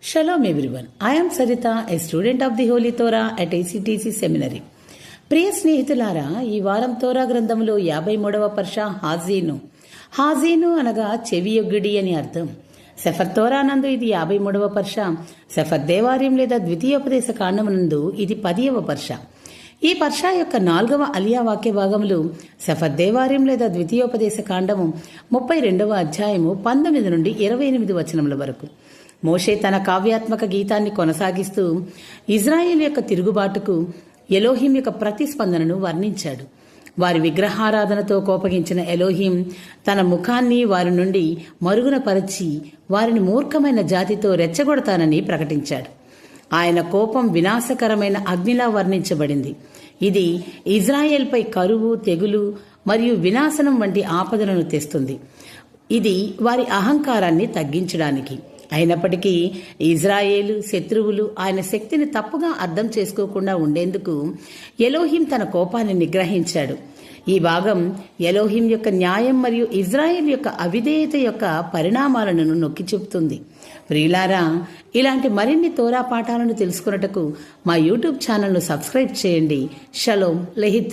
Shalom everyone. I am Sarita, a student of the Holy Torah at ACTC Seminary. ప్రియ స్నేహితులారా, ఈ వారం తోరా గ్రంథంలో 53వ పర్ష హాజీను అనగా చెవియొగ్గిడి అని అర్థం. సెఫర్ తోరా నందు ఇది 53వ పర్ష. సెఫర్ దేవార్యం లేదా ద్వితీయోపదేశ కాండమునందు ఇది 10వ పర్ష. ఈ పర్ష యొక్క 4వ అలియా వాక్య భాగములు సెఫర్ దేవార్యం లేదా ద్వితీయోపదేశ కాండము 32వ అధ్యాయము 19 నుండి 28 వచనముల వరకు. మోషే తన కావ్యాత్మక గీతాన్ని కొనసాగిస్తూ ఇజ్రాయేల్ యొక్క తిరుగుబాటుకు ఎలోహిం యొక్క ప్రతిస్పందనను వర్ణించాడు. వారి విగ్రహారాధనతో కోపగించిన ఎలోహిం తన ముఖాన్ని వారి నుండి మరుగున పరిచి వారిని మూర్ఖమైన జాతితో రెచ్చగొడతానని ప్రకటించాడు. ఆయన కోపం వినాశకరమైన అగ్నిలా వర్ణించబడింది. ఇది ఇజ్రాయేల్పై కరువు, తెగులు మరియు వినాశనం వంటి ఆపదలను తెస్తుంది. ఇది వారి అహంకారాన్ని తగ్గించడానికి. అయినప్పటికీ ఇజ్రాయేలు శత్రువులు ఆయన శక్తిని తప్పుగా అర్థం చేసుకోకుండా ఉండేందుకు ఎలోహిం తన కోపాన్ని నిగ్రహించాడు. ఈ భాగం ఎలోహిం యొక్క న్యాయం మరియు ఇజ్రాయేల్ యొక్క అవిధేయత యొక్క పరిణామాలను నొక్కి చెబుతుంది. ప్రియులారా, ఇలాంటి మరిన్ని తోరా పాఠాలను తెలుసుకున్నటకు మా యూట్యూబ్ ఛానల్ను సబ్స్క్రైబ్ చేయండి. షలోం లెహిత్రో.